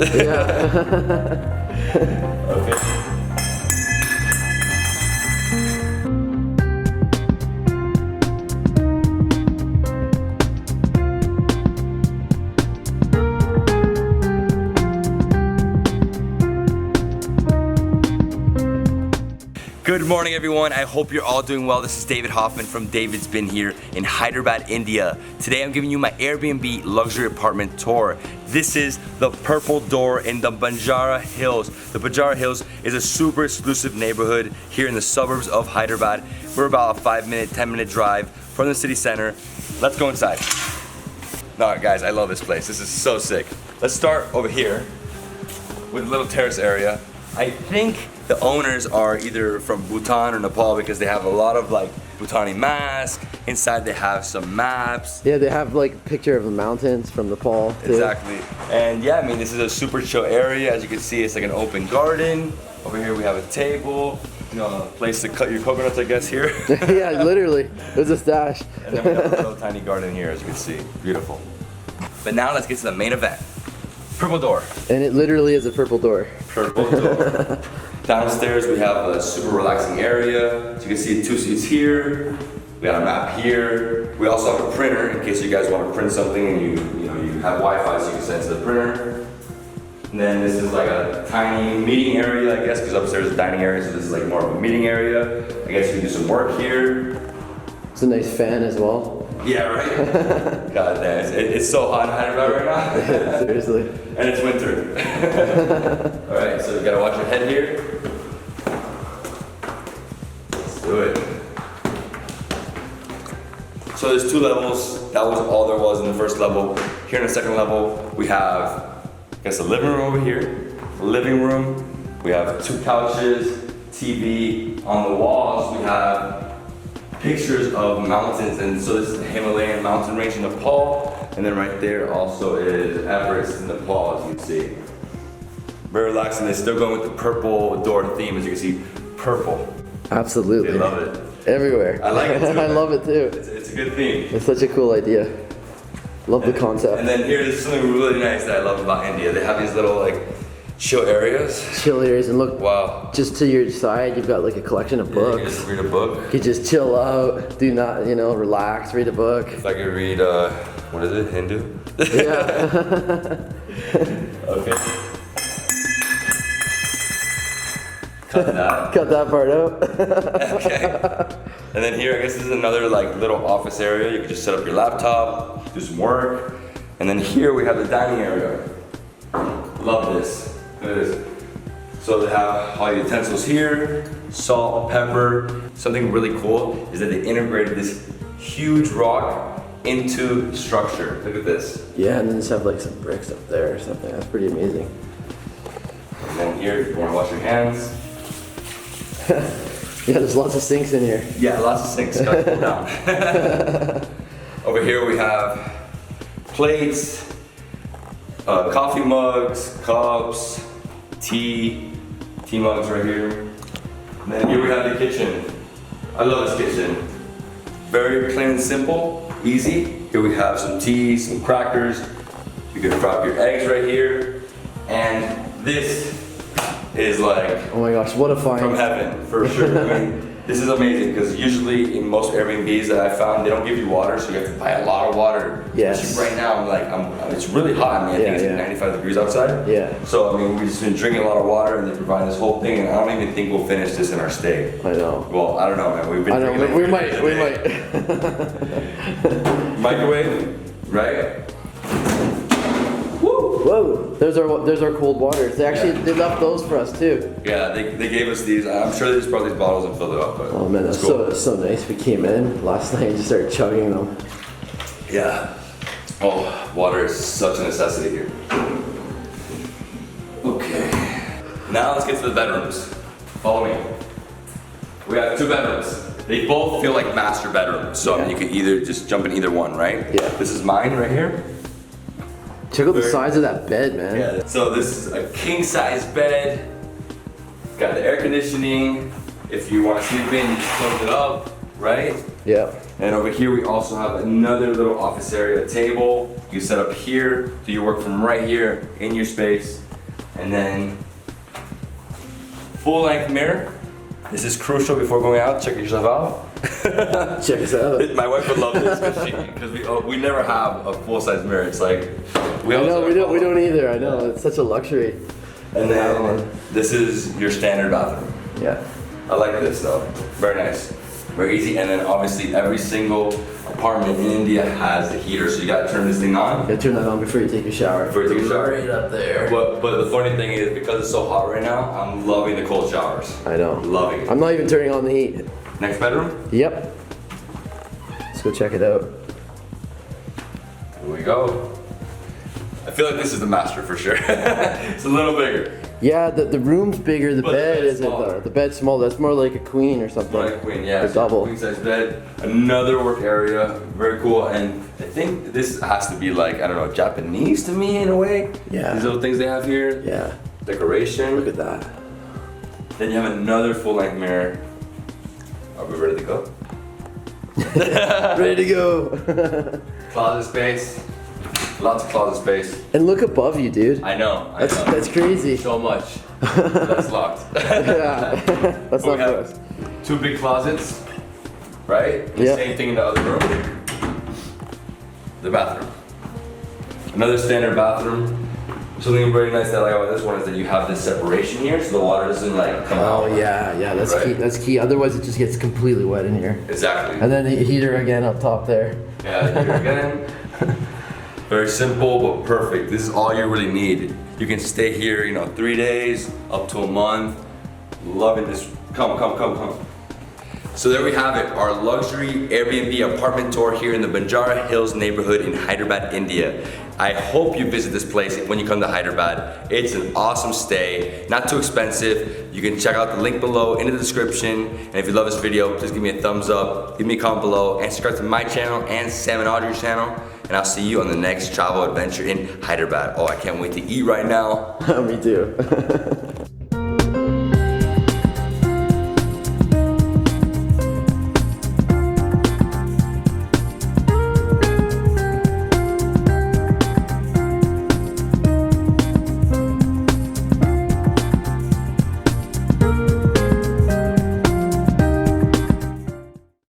Yeah. Okay. Good morning, everyone. I hope you're all doing well. This is David Hoffman from Davidsbeenhere in Hyderabad, India. Today I'm giving you my Airbnb luxury apartment tour. This is the Purple Door in the Banjara Hills. The Banjara Hills is a super exclusive neighborhood here in the suburbs of Hyderabad. We're about a 5-minute, 10-minute drive from the city center. Let's go inside. Alright guys, I love this place. This is so sick. Let's start over here with a little terrace area. I think the owners are either from Bhutan or Nepal because they have a lot of like Bhutani masks. Inside they have some maps. Yeah, they have like a picture of the mountains from Nepal too. Exactly. And yeah, I mean, this is a super chill area. As you can see, it's like an open garden. Over here we have a table, you know, a place to cut your coconuts, I guess, here. Yeah, literally. There's a stash. And then we have a little tiny garden here, as you can see. Beautiful. But now let's get to the main event. Purple Door. And it literally is a purple door. Purple Door. Downstairs we have a super relaxing area. As you can see, 2 seats here. We got a map here. We also have a printer in case you guys want to print something and you have Wi-Fi so you can send it to the printer. And then this is like a tiny meeting area, I guess, because upstairs is a dining area, so this is like more of a meeting area. I guess you can do some work here. It's a nice fan as well. Yeah, right? God damn, it's so hot in Hyderabad right now. Seriously. And it's winter. Alright, so you gotta watch your head here. Let's do it. So there's 2 levels. That was all there was in the first level. Here in the second level, we have, I guess, a living room over here. A living room. We have 2 couches, TV. On the walls, we have pictures of mountains, and so this is the Himalayan mountain range in Nepal, and then right there also is Everest in Nepal, as you can see. Very relaxing. They're still going with the purple door theme, as you can see, purple. Absolutely. They love it. Everywhere. I like it too. I love it too. It's a good theme. It's such a cool idea. Love the concept. And then here is something really nice that I love about India. They have these little like chill areas. Chill areas, and look, Wow. just to your side, you've got like a collection of Yeah, you can books. just read a book. You could just chill out, do not, relax, read a book. If I could read, what is it, Hindu? Yeah. Okay. Cut that. Cut that part out. Okay. And then here, I guess this is another like little office area. You can just set up your laptop, do some work. And then here we have the dining area. Love this. Look at this. So they have all your utensils here, salt, pepper. Something really cool is that they integrated this huge rock into structure. Look at this. Yeah, and then just have like some bricks up there or something. That's pretty amazing. And then here, if you want to wash your hands. Yeah, there's lots of sinks in here. Yeah, lots of sinks. Gotta cool down. Over here we have plates, coffee mugs, cups, tea mugs right here. And then here we have the kitchen. I love this kitchen. Very plain and simple, easy. Here we have some tea, some crackers. You can drop your eggs right here. And this is like, Oh my gosh, what a find. from heaven, for sure. I mean, this is amazing because usually in most Airbnbs that I found, they don't give you water, so you have to buy a lot of water. Yes. Especially right now, it's really hot. I mean, I think it's Yeah. 95 degrees outside. Yeah. So, I mean, we've just been drinking a lot of water and they provide this whole thing, and I don't even think we'll finish this in our stay. I know. Well, I don't know, man. We've been I know, drinking we like might. Microwave, right? Whoa, there's our cold waters. They left those for us too. Yeah, they gave us these. I'm sure they just brought these bottles and filled it up. But Oh man, that's it's cool. so nice. We came in last night and just started chugging them. Yeah. Oh, water is such a necessity here. Okay. Now let's get to the bedrooms. Follow me. We have 2 bedrooms. They both feel like master bedrooms, so Yeah. you can either just jump in either one, right? Yeah. This is mine right here. Check out the size of that bed, man. Yeah. So this is a king size bed. Got the air conditioning. If you want to sleep in, you just close it up, right? Yeah. And over here we also have another little office area, a table. You set up here, do your work from right here in your space. And then full length mirror. This is crucial before going out. Check yourself out. Check us out. My wife would love this because we never have a full size mirror. It's like we don't either. I know it's such a luxury. And then this is your standard bathroom. Yeah. I like this though. Very nice. Very easy. And then obviously every single apartment in India has a heater, so you gotta turn this thing on. You gotta turn that on before you take a shower. Before you take a shower. Right up there. But the funny thing is, because it's so hot right now, I'm loving the cold showers. I know. Loving it. I'm not even turning on the heat. Next bedroom? Yep. Let's go check it out. Here we go. I feel like this is the master for sure. It's a little bigger. Yeah, the room's bigger, the But bed isn't smaller. though. The bed's small, that's more like a queen or something. Like a queen, yeah. A double. Queen size bed, another work area, very cool. And I think this has to be like, I don't know, Japanese to me in a way. Yeah. These little things they have here. Yeah. Decoration. Look at that. Then you have another full length mirror. Are we ready to go? Ready to go. Closet space. Lots of closet space. And look above you, dude. I know. That's crazy. So much. That's locked. Yeah. That's We not for have us. 2 big closets, right? The Yep. same thing in the other room. The bathroom. Another standard bathroom. Something very nice that I like about this one is that you have this separation here, so the water doesn't like come out. Oh yeah, that's Right. key. That's key. Otherwise, it just gets completely wet in here. Exactly. And then the heater again up top there. Yeah, here again. Very simple but perfect. This is all you really need. You can stay here, 3 days, up to a month. Loving this. Come. So there we have it, our luxury Airbnb apartment tour here in the Banjara Hills neighborhood in Hyderabad, India. I hope you visit this place when you come to Hyderabad. It's an awesome stay, not too expensive. You can check out the link below in the description. And if you love this video, please give me a thumbs up, give me a comment below, and subscribe to my channel and Sam and Audrey's channel. And I'll see you on the next travel adventure in Hyderabad. Oh, I can't wait to eat right now. Me too.